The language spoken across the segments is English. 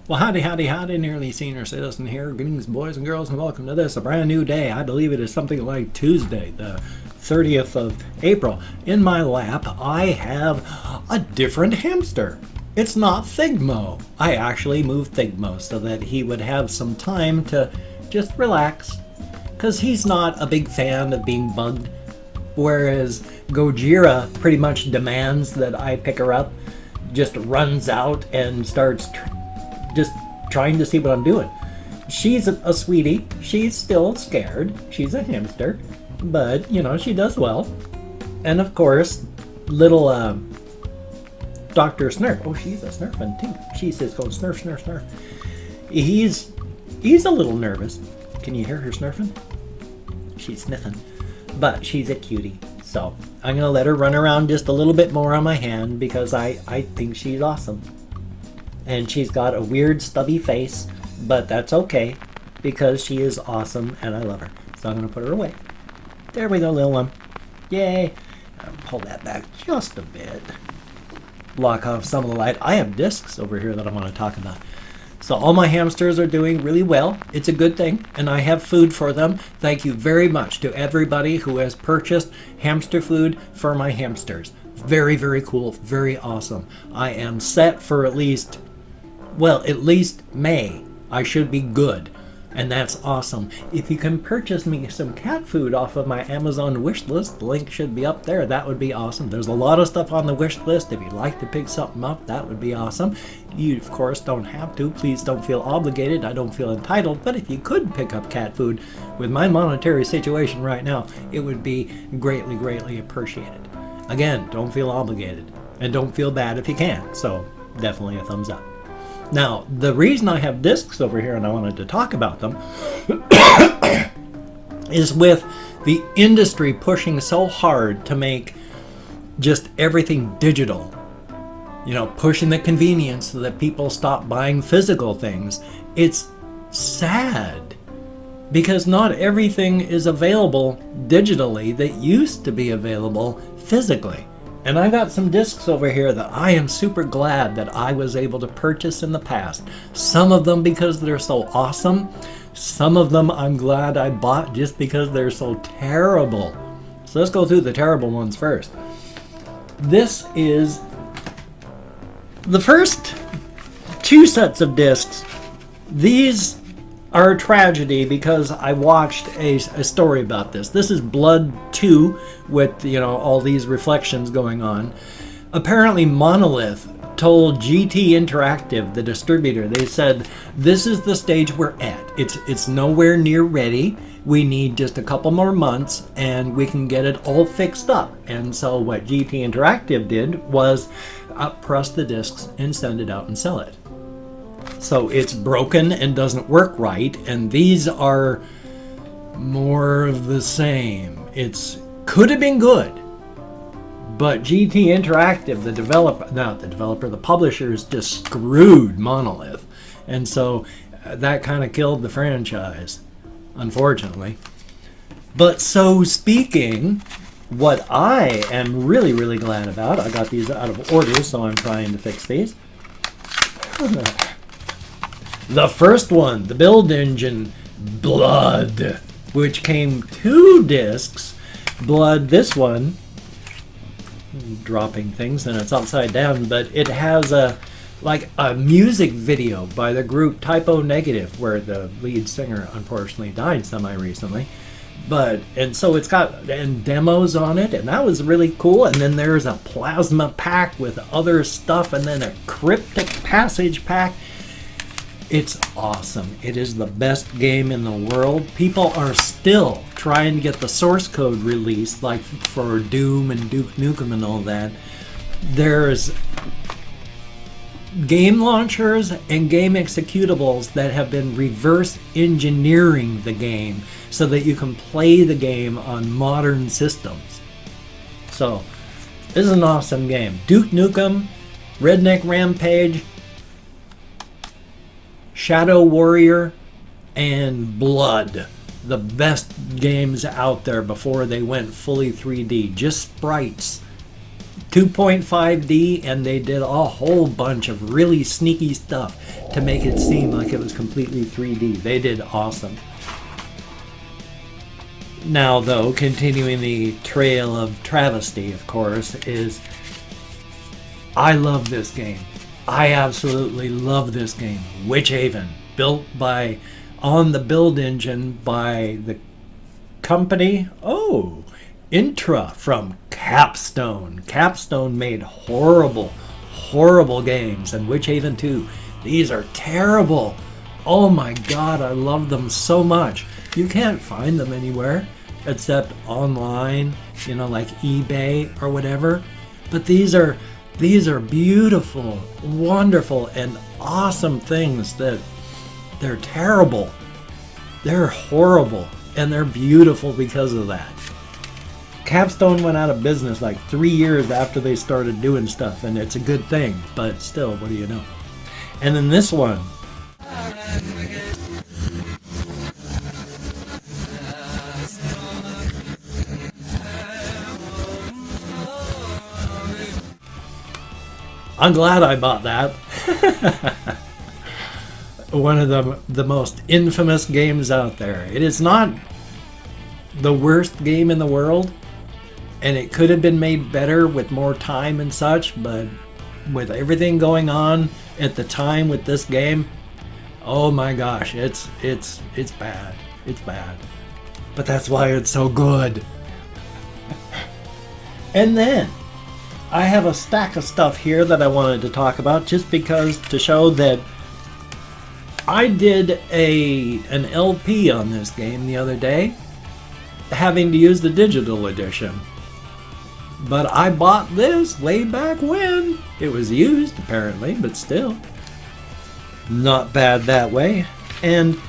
Well, howdy, howdy, howdy, nearly senior citizen here. Greetings, boys and girls, and welcome to this, a brand new day. I believe it is something like Tuesday, the 30th of April. In my lap, I have a different hamster. It's not Thigmo. I actually moved Thigmo so that he would have some time to just relax, because he's not a big fan of being bugged, whereas Gojira pretty much demands that I pick her up, just runs out and starts just trying to see what I'm doing. She's a sweetie. She's still scared. She's a hamster, but you know, she does well. And of course, little Dr. Snurf. Oh, she's a snurfing too. She says, "Go snurf, snurf, snurf." He's a little nervous. Can you hear her snurfing? She's sniffing, but she's a cutie. So I'm gonna let her run around just a little bit more on my hand because I think she's awesome. And she's got a weird stubby face, but that's okay because she is awesome and I love her. So I'm going to put her away. There we go, little one. Yay. I'll pull that back just a bit. Block off some of the light. I have discs over here that I want to talk about. So all my hamsters are doing really well. It's a good thing, and I have food for them. Thank you very much to everybody who has purchased hamster food for my hamsters. Very, very cool. Very awesome. I am set for at least May. I should be good, and that's awesome. If you can purchase me some cat food off of my Amazon wish list, the link should be up there. That would be awesome. There's a lot of stuff on the wish list. If you'd like to pick something up, that would be awesome. You, of course, don't have to. Please don't feel obligated. I don't feel entitled. But if you could pick up cat food with my monetary situation right now, it would be greatly, greatly appreciated. Again, don't feel obligated, and don't feel bad if you can't. So definitely a thumbs up. Now, the reason I have discs over here and I wanted to talk about them is with the industry pushing so hard to make just everything digital. You know, pushing the convenience so that people stop buying physical things. It's sad because not everything is available digitally that used to be available physically. And I got some discs over here that I am super glad that I was able to purchase in the past. Some of them because they're so awesome. Some of them I'm glad I bought just because they're so terrible. So let's go through the terrible ones first. This is the first two sets of discs. These are a tragedy because I watched a story about this. This is Blood 2 with, you know, all these reflections going on. Apparently Monolith told GT Interactive, the distributor, they said, this is the stage we're at. It's nowhere near ready. We need just a couple more months and we can get it all fixed up. And so what GT Interactive did was press the discs and send it out and sell it. So it's broken and doesn't work right, and these are more of the same. It's could have been good, but GT Interactive, the publishers just screwed Monolith, and so that kind of killed the franchise, unfortunately. But so speaking, what I am really, really glad about, I got these out of order, so I'm trying to fix these. The first one, the build engine, Blood, which came 2 discs. Blood, this one, dropping things and it's upside down, but it has a music video by the group Typo Negative, where the lead singer unfortunately died semi-recently. And so it's got demos on it, and that was really cool. And then there's a plasma pack with other stuff, and then a cryptic passage pack. It's awesome. It is the best game in the world. People are still trying to get the source code released, like for Doom and Duke Nukem and all that. There's game launchers and game executables that have been reverse engineering the game so that you can play the game on modern systems. So, this is an awesome game. Duke Nukem, Redneck Rampage, Shadow Warrior, and Blood. The best games out there before they went fully 3D. Just sprites. 2.5D, and they did a whole bunch of really sneaky stuff to make it seem like it was completely 3D. They did awesome. Now, though, continuing the trail of travesty, of course, is I love this game. I absolutely love this game. Witch Haven, built by, on the build engine by the company, Intra from Capstone. Capstone made horrible, horrible games, and Witch Haven 2. These are terrible. Oh my God, I love them so much. You can't find them anywhere except online, you know, like eBay or whatever. But these are beautiful, wonderful, and awesome things that they're terrible. They're horrible, and they're beautiful because of that. Capstone went out of business like 3 years after they started doing stuff, and it's a good thing, but still, what do you know? And then this one. I'm glad I bought that. One of the most infamous games out there. It is not the worst game in the world, and it could have been made better with more time and such, but with everything going on at the time with this game, oh my gosh, it's bad. It's bad. But that's why it's so good. And then I have a stack of stuff here that I wanted to talk about, just because to show that I did an LP on this game the other day, having to use the digital edition. But I bought this way back when. It was used, apparently, but still. Not bad that way. And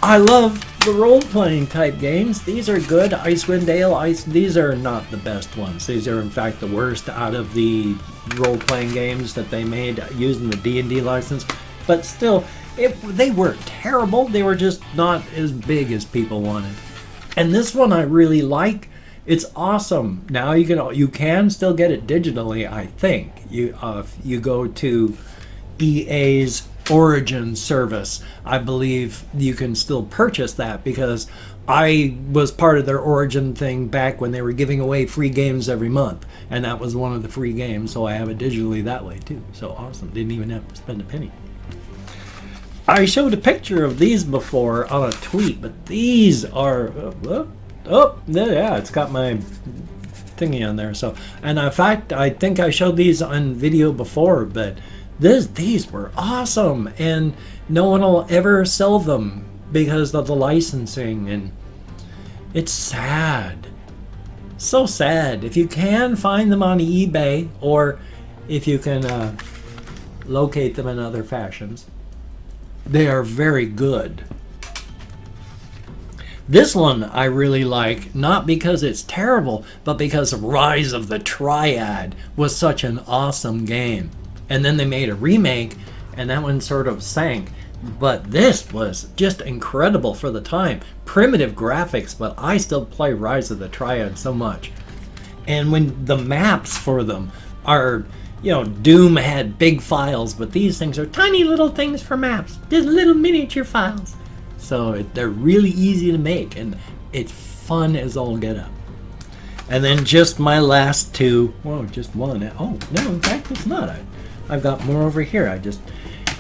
I love the role-playing type games. These are good. Icewind Dale, these are not the best ones. These are, in fact, the worst out of the role-playing games that they made using the D&D license. But still, they weren't terrible. They were just not as big as people wanted. And this one I really like. It's awesome. Now you can still get it digitally, I think. You go to EA's Origin service, I believe you can still purchase that, because I was part of their Origin thing back when they were giving away free games every month, and that was one of the free games, so I have it digitally that way too. So awesome. Didn't even have to spend a penny. I showed a picture of these before on a tweet, but these are yeah, it's got my thingy on there. So, and in fact, I think I showed these on video before, but these were awesome, and no one will ever sell them because of the licensing, and it's sad. So sad. If you can find them on eBay, or if you can locate them in other fashions, they are very good. This one I really like, not because it's terrible, but because Rise of the Triad was such an awesome game. And then they made a remake, and that one sort of sank. But this was just incredible for the time. Primitive graphics, but I still play Rise of the Triad so much. And when the maps for them are, you know, Doom had big files, but these things are tiny little things for maps. Just little miniature files. So they're really easy to make, and it's fun as all get up. And then just my last two, well, just one. Oh, no, in fact, it's not. I've got more over here. I just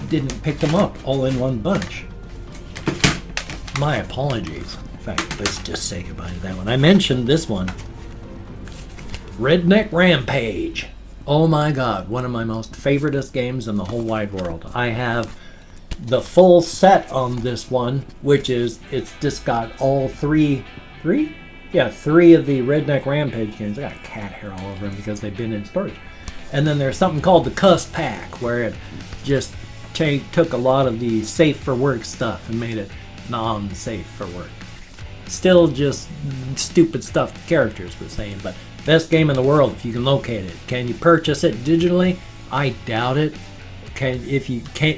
didn't pick them up all in one bunch. My apologies. In fact, let's just say goodbye to that one. I mentioned this one. Redneck Rampage. Oh my God, one of my most favoritist games in the whole wide world. I have the full set on this one, which is, it's just got all three of the Redneck Rampage games. I got cat hair all over them because they've been in storage. And then there's something called the Cuss Pack, where it just took a lot of the safe for work stuff and made it non-safe for work. Still just stupid stuff the characters were saying, but best game in the world if you can locate it. Can you purchase it digitally? I doubt it.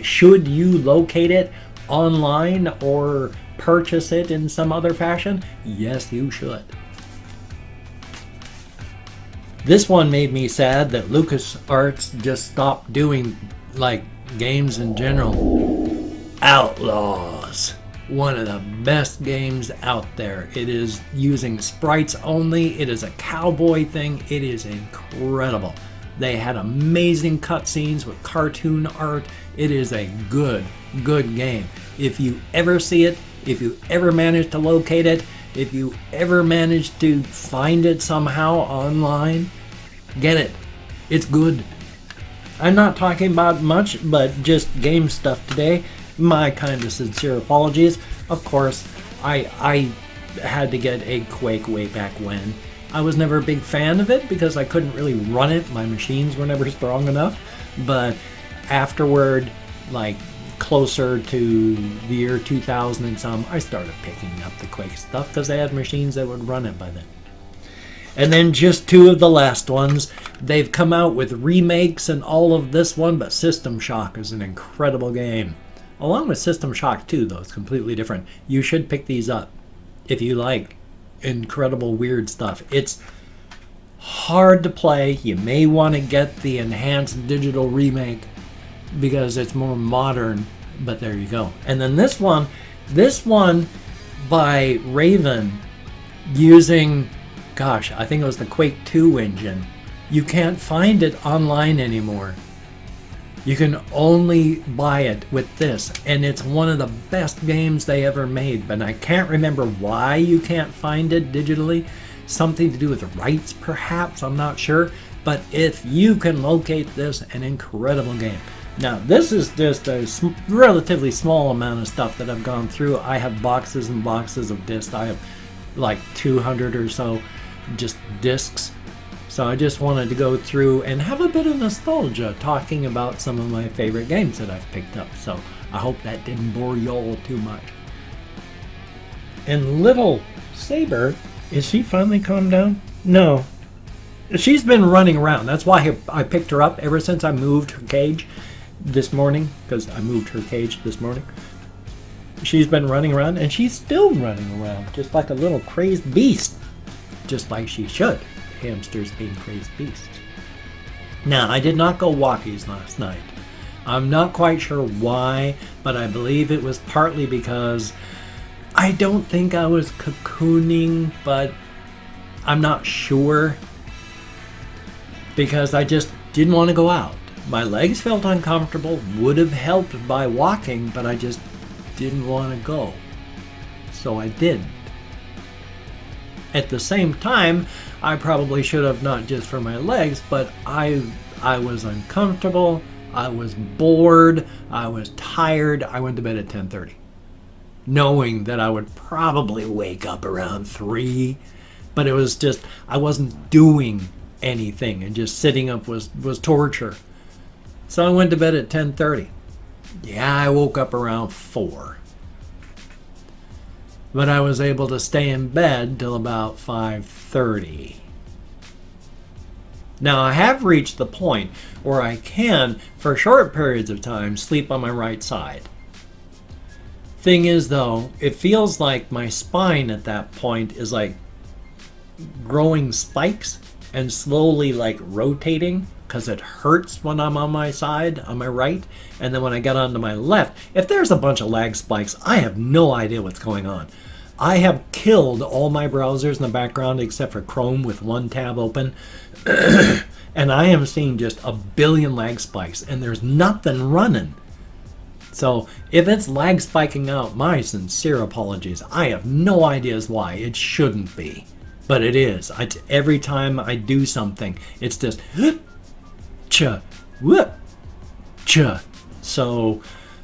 Should you locate it online or purchase it in some other fashion? Yes, you should. This one made me sad that LucasArts just stopped doing like games in general. Outlaws. One of the best games out there. It is using sprites only. It is a cowboy thing. It is incredible. They had amazing cutscenes with cartoon art. It is a good game. If you ever see it, if you ever manage to locate it, if you ever manage to find it somehow online, get it. It's good. I'm not talking about much, but just game stuff today. My kind of sincere apologies. Of course, I had to get a Quake way back when. I was never a big fan of it because I couldn't really run it. My machines were never strong enough. But afterward, like closer to the year 2000 and some, I started picking up the Quake stuff because I had machines that would run it by then. And then just two of the last ones. They've come out with remakes and all of this one, but System Shock is an incredible game. Along with System Shock 2, though, it's completely different. You should pick these up if you like incredible weird stuff. It's hard to play. You may want to get the enhanced digital remake because it's more modern, but there you go. And then this one by Raven using, gosh, I think it was the Quake 2 engine. You can't find it online anymore. You can only buy it with this, and it's one of the best games they ever made, but I can't remember why you can't find it digitally. Something to do with the rights, perhaps, I'm not sure. But if you can locate this, an incredible game. Now, this is just a relatively small amount of stuff that I've gone through. I have boxes and boxes of discs. I have like 200 or so just discs. So I just wanted to go through and have a bit of nostalgia talking about some of my favorite games that I've picked up. So I hope that didn't bore you all too much. And little Saber, is she finally calmed down? No. She's been running around. That's why I picked her up ever since I moved her cage this morning, because I moved her cage this morning. She's been running around, and she's still running around, just like a little crazed beast, just like she should. Hamsters being crazed beasts. Now, I did not go walkies last night. I'm not quite sure why, but I believe it was partly because I don't think I was cocooning, but I'm not sure, because I just didn't want to go out. My legs felt uncomfortable, would have helped by walking, but I just didn't want to go. So I didn't. At the same time, I probably should have, not just for my legs, but I was uncomfortable, I was bored, I was tired. I went to bed at 10:30, knowing that I would probably wake up around 3, but it was just, I wasn't doing anything, and just sitting up was torture. So I went to bed at 10:30. Yeah, I woke up around 4. But I was able to stay in bed till about 5:30. Now, I have reached the point where I can, for short periods of time, sleep on my right side. Thing is, though, it feels like my spine at that point is like growing spikes and slowly like rotating, because it hurts when I'm on my side, on my right, and then when I get onto my left, if there's a bunch of lag spikes, I have no idea what's going on. I have killed all my browsers in the background except for Chrome with one tab open, and I am seeing just a billion lag spikes, and there's nothing running. So if it's lag spiking out, my sincere apologies. I have no ideas why. It shouldn't be, but it is. Every time I do something, it's just cha, whoop, cha. So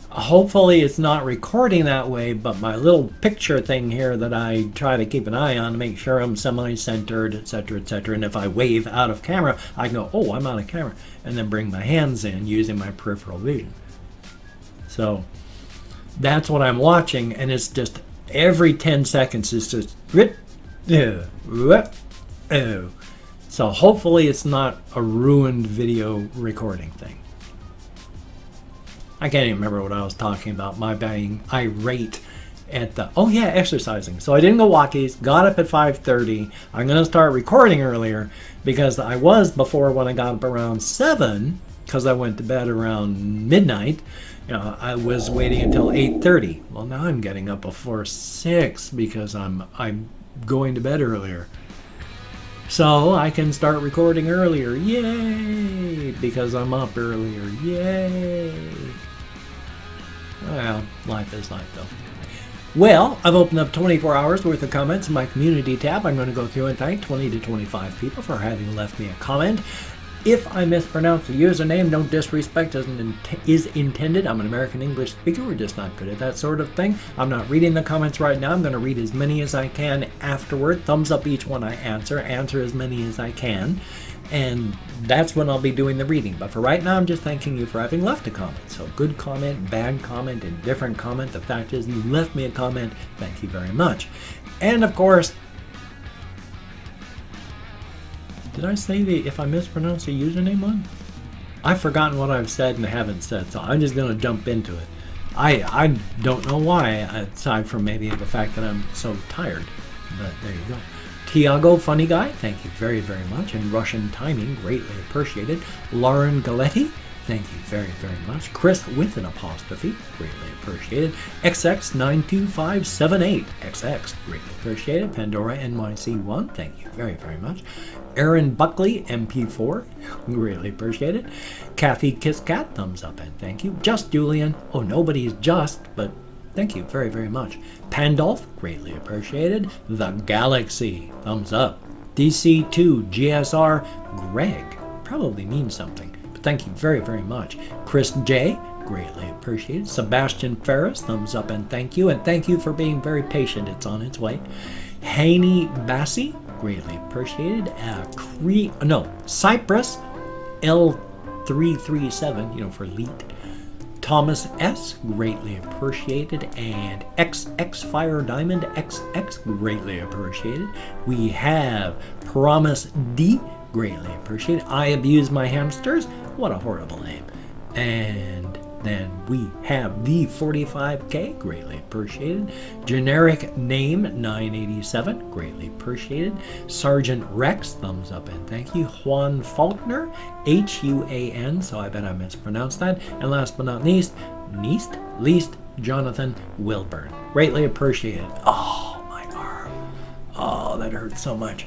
hopefully it's not recording that way, but my little picture thing here that I try to keep an eye on to make sure I'm semi-centered, etc., etc. And if I wave out of camera, I can go, oh, I'm out of camera, and then bring my hands in using my peripheral vision. So that's what I'm watching, and it's just every 10 seconds is just so hopefully it's not a ruined video recording thing. I can't even remember what I was talking about. My being irate at the, oh yeah, exercising. So I didn't go walkies, got up at 5:30. I'm going to start recording earlier because I was before when I got up around 7 because I went to bed around midnight. You know, I was waiting until 8:30. Well, now I'm getting up before 6 because I'm going to bed earlier. So I can start recording earlier. Yay! Because I'm up earlier. Yay! Well, life is life though. Well, I've opened up 24 hours worth of comments in my community tab. I'm going to go through and thank 20 to 25 people for having left me a comment. If I mispronounce the username, no disrespect is intended. I'm an American English speaker. We're just not good at that sort of thing. I'm not reading the comments right now. I'm going to read as many as I can afterward. Thumbs up each one I answer. Answer as many as I can. And that's when I'll be doing the reading. But for right now, I'm just thanking you for having left a comment. So good comment, bad comment, indifferent comment. The fact is you left me a comment. Thank you very much. And of course, did I say if I mispronounce the username one? I've forgotten what I've said and haven't said, so I'm just going to jump into it. I don't know why, aside from maybe the fact that I'm so tired. But there you go. Tiago, funny guy, thank you very, very much. And Russian timing, greatly appreciated. Lauren Galetti, thank you very, very much. Chris with an apostrophe, greatly appreciated. XX92578, XX, greatly appreciated. Pandora NYC1, thank you very, very much. Aaron Buckley, MP4, greatly appreciated. Kathy Kisscat, thumbs up and thank you. Just Julian, oh, nobody's just, but thank you very, very much. Pandolf, greatly appreciated. The Galaxy, thumbs up. DC2 GSR, Greg, probably means something, but thank you very, very much. Chris J, greatly appreciated. Sebastian Ferris, thumbs up and thank you. And thank you for being very patient. It's on its way. Haney Bassi, greatly appreciated. Cypress L337, for lead. Thomas S, greatly appreciated. And XX Fire Diamond XX, greatly appreciated. We have Promise D, greatly appreciated. I Abuse My Hamsters, what a horrible name. And then we have the 45K, greatly appreciated. Generic name 987, greatly appreciated. Sergeant Rex, thumbs up and thank you. Juan Faulkner, HUAN, so I bet I mispronounced that. And last but not least, Jonathan Wilburn, greatly appreciated. Oh, my arm. Oh, that hurts so much.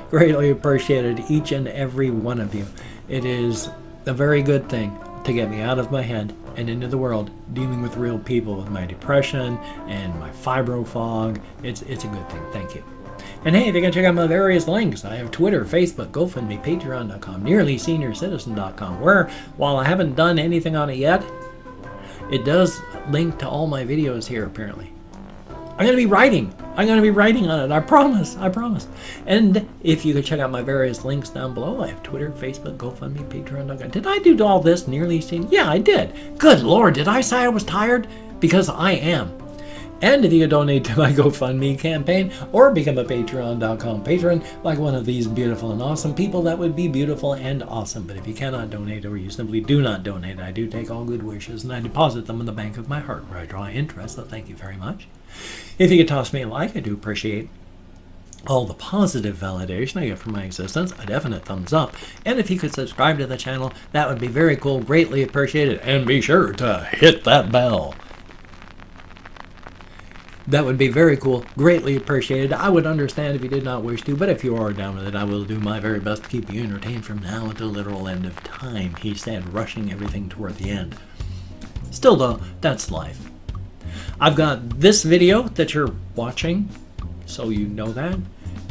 Greatly appreciated, each and every one of you. It is a very good thing to get me out of my head and into the world, dealing with real people with my depression and my fibro fog. It's a good thing. Thank you. And hey, if you can check out my various links, I have Twitter, Facebook, GoFundMe, Patreon.com, NearlySeniorCitizen.com, where, while I haven't done anything on it yet, it does link to all my videos here, apparently. I'm going to be writing on it. I promise. And if you could check out my various links down below, I have Twitter, Facebook, GoFundMe, Patreon.com. Did I do all this nearly seen? Yeah, I did. Good Lord, did I say I was tired? Because I am. And if you could donate to my GoFundMe campaign or become a Patreon.com patron like one of these beautiful and awesome people, that would be beautiful and awesome. But if you cannot donate or you simply do not donate, I do take all good wishes and I deposit them in the bank of my heart where I draw interest, so thank you very much. If you could toss me a like, I do appreciate all the positive validation I get from my existence, a definite thumbs up. And if you could subscribe to the channel, that would be very cool, greatly appreciated. And be sure to hit that bell. That would be very cool, greatly appreciated. I would understand if you did not wish to, but if you are down with it, I will do my very best to keep you entertained from now until the literal end of time, he said, rushing everything toward the end. Still though, that's life. I've got this video that you're watching, so you know that.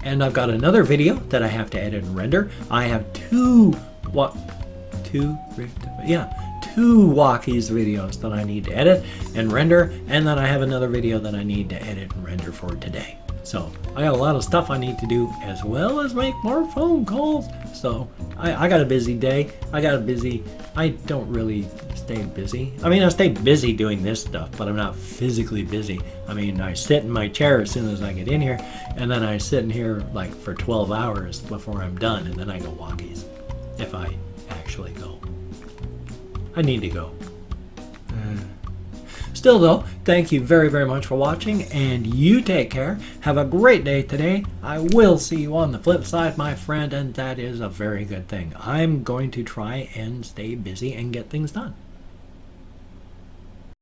And I've got another video that I have to edit and render. I have two walkies videos that I need to edit and render, and then I have another video that I need to edit and render for today. So I got a lot of stuff I need to do, as well as make more phone calls. So I got a busy day. I don't really stay busy. I mean, I stay busy doing this stuff, but I'm not physically busy. I mean, I sit in my chair as soon as I get in here, and then I sit in here like for 12 hours before I'm done, and then I go walkies. If I actually go. I need to go. Still though, thank you very, very much for watching, and you take care. Have a great day today. I will see you on the flip side, my friend, and that is a very good thing. I'm going to try and stay busy and get things done.